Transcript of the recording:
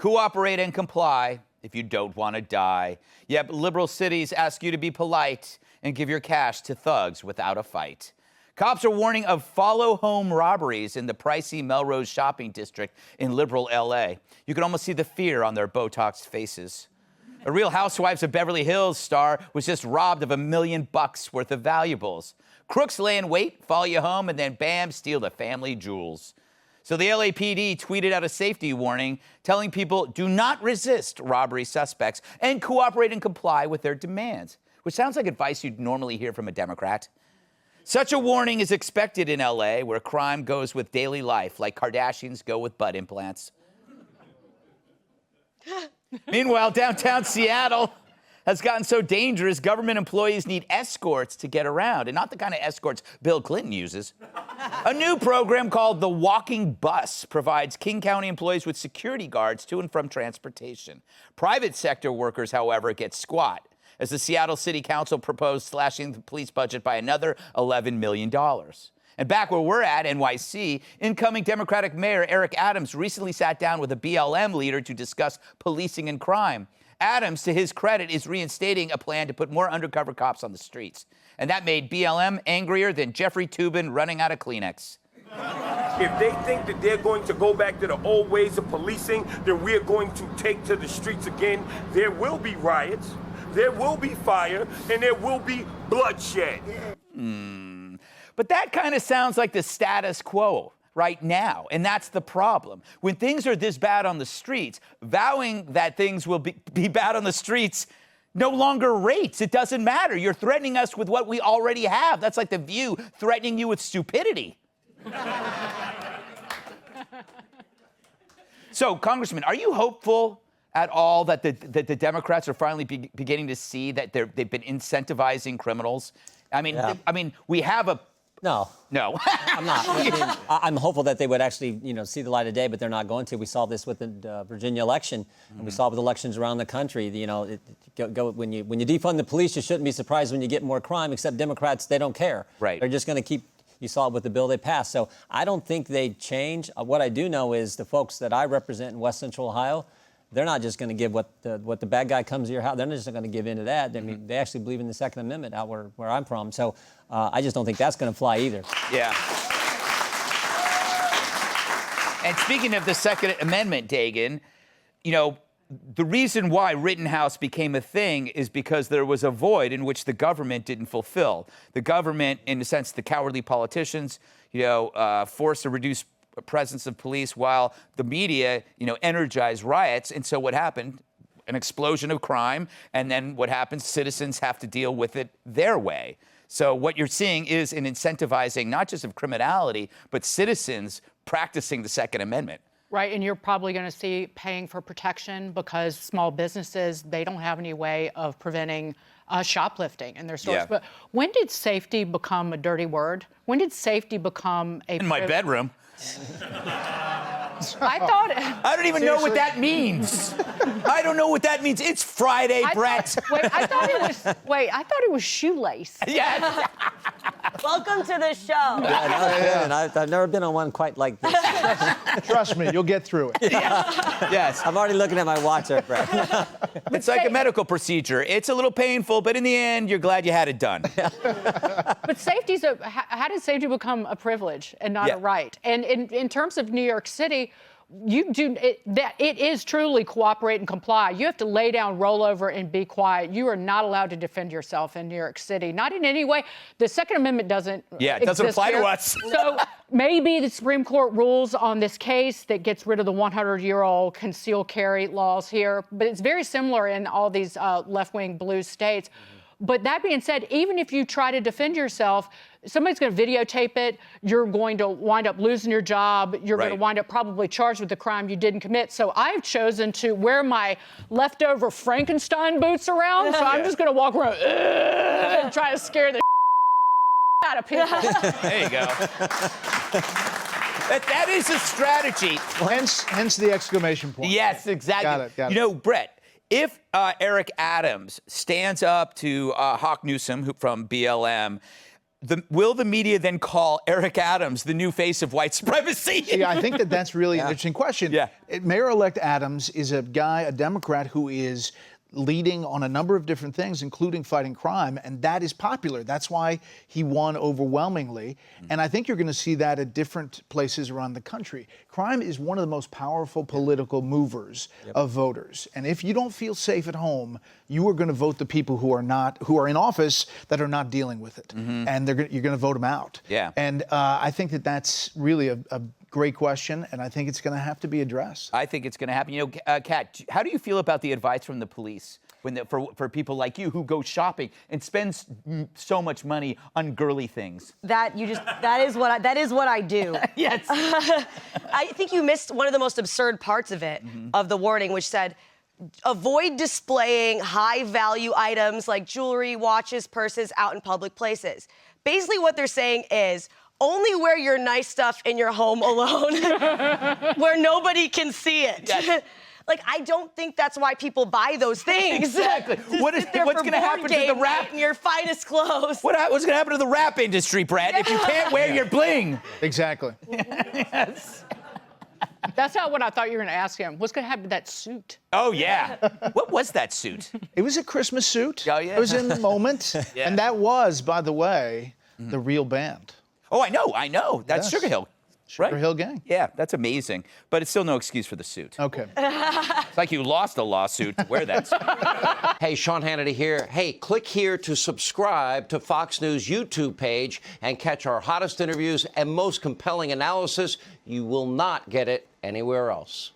Cooperate and comply if you don't want to die. Yep, liberal cities ask you to be polite and give your cash to thugs without a fight. Cops are warning of follow-home robberies in the pricey Melrose shopping district in liberal L.A. You can almost see the fear on their Botoxed faces. A Real Housewives of Beverly Hills star was just robbed of $1 million worth of valuables. Crooks lay in wait, follow you home, and then bam, steal the family jewels. So the LAPD tweeted out a safety warning telling people do not resist robbery suspects and cooperate and comply with their demands, which sounds like advice you'd normally hear from a Democrat. Such a warning is expected in LA, where crime goes with daily life, like Kardashians go with butt implants. Meanwhile, downtown Seattle has gotten so dangerous, government employees need escorts to get around, and not the kind of escorts Bill Clinton uses. A new program called the Walking Bus provides King County employees with security guards to and from transportation. Private sector workers, however, get squat, as the Seattle City Council proposed slashing the police budget by another $11 million. And back where we're at, NYC, incoming Democratic Mayor Eric Adams recently sat down with a BLM leader to discuss policing and crime. Adams, to his credit, is reinstating a plan to put more undercover cops on the streets. And that made BLM angrier than Jeffrey Toobin running out of Kleenex. If they think that they're going to go back to the old ways of policing, then we're going to take to the streets again. There will be riots, there will be fire, and there will be bloodshed. But that kind of sounds like the status quo right now, and that's the problem. When things are this bad on the streets, vowing that things will be bad on the streets no longer rates. It doesn't matter. You're threatening us with what we already have. That's like The View threatening you with stupidity. So, Congressman, are you hopeful at all that the Democrats are finally beginning to see that they've been incentivizing criminals? I mean, we have a... No. I'm not. I'm hopeful that they would actually, see the light of day, but they're not going to. We saw this with the Virginia election, and we saw it with elections around the country. When you defund the police, you shouldn't be surprised when you get more crime, except Democrats, they don't care. Right. They're just going to keep... You saw it with the bill they passed. So I don't think they change. What I do know is the folks that I represent in West Central Ohio, they're not just going to give what the bad guy comes to your house. They're not just going to give in to that. I mean, they actually believe in the Second Amendment out where I'm from. So I just don't think that's going to fly either. Yeah. And speaking of the Second Amendment, Dagan, the reason why Rittenhouse became a thing is because there was a void in which the government didn't fulfill. The government, in a sense, the cowardly politicians, forced to reduce presence of police while the media, energized riots. And so what happened? An explosion of crime. And then what happens? Citizens have to deal with it their way. So what you're seeing is an incentivizing not just of criminality, but citizens practicing the Second Amendment. Right, and you're probably going to see paying for protection because small businesses, they don't have any way of preventing shoplifting in their stores. Yeah. But when did safety become a dirty word? When did safety become a... In my bedroom. I don't even know what that means. I don't know what that means. It's Friday, Brett. I thought it was shoelace. Yes. Welcome to the show. I've never been on one quite like this. Trust me, you'll get through it. Yes. I'm already looking at my watch there, Brett. It's like a medical procedure. It's a little painful, but in the end, you're glad you had it done. But how did safety become a privilege and not a right? And in terms of New York City, it is truly cooperate and comply. You have to lay down, roll over, and be quiet. You are not allowed to defend yourself in New York City. Not in any way. The Second Amendment doesn't it doesn't apply to us. So maybe the Supreme Court rules on this case that gets rid of the 100-year-old concealed carry laws here. But it's very similar in all these left-wing blue states. But that being said, even if you try to defend yourself, somebody's going to videotape it. You're going to wind up losing your job. You're going to wind up probably charged with the crime you didn't commit. So I've chosen to wear my leftover Frankenstein boots around. So I'm just going to walk around and try to scare the out of people. There you go. That is a strategy. Hence the exclamation point. Yes, exactly. Got it. Brett, if Eric Adams stands up to Hawk Newsom from BLM, will the media then call Eric Adams the new face of white supremacy? Yeah, I think that's really an interesting question. Yeah. Mayor-elect Adams is a guy, a Democrat, who is leading on a number of different things, including fighting crime, and that is popular. That's why he won overwhelmingly. And I think you're going to see that at different places around the country. Crime is one of the most powerful political movers of voters. And if you don't feel safe at home, you are going to vote the people who are in office that are not dealing with it. And you're going to vote them out. Yeah. And I think that's really a great question, and I think it's going to have to be addressed. I think it's going to happen. You know, Kat, how do you feel about the advice from the police for people like you who go shopping and spend so much money on girly things? That is what I do. Yes. I think you missed one of the most absurd parts of it, of the warning, which said, avoid displaying high-value items like jewelry, watches, purses out in public places. Basically, what they're saying is, only wear your nice stuff in your home alone where nobody can see it. Yes. Like, I don't think that's why people buy those things. Exactly. What's going to happen to the rap? Your finest clothes. What's going to happen to the rap industry, Brad, if you can't wear your bling? Exactly. Yes. That's not what I thought you were going to ask him. What's going to happen to that suit? Oh, yeah. What was that suit? It was a Christmas suit. Oh, yeah. It was in the moment. Yeah. And that was, by the way, the real band. Oh, I know. That's Yes. Sugar Hill. Sugar Hill Gang. Yeah, that's amazing. But it's still no excuse for the suit. Okay. It's like you lost a lawsuit to wear that suit. Hey, Sean Hannity here. Hey, click here to subscribe to Fox News YouTube page and catch our hottest interviews and most compelling analysis. You will not get it anywhere else.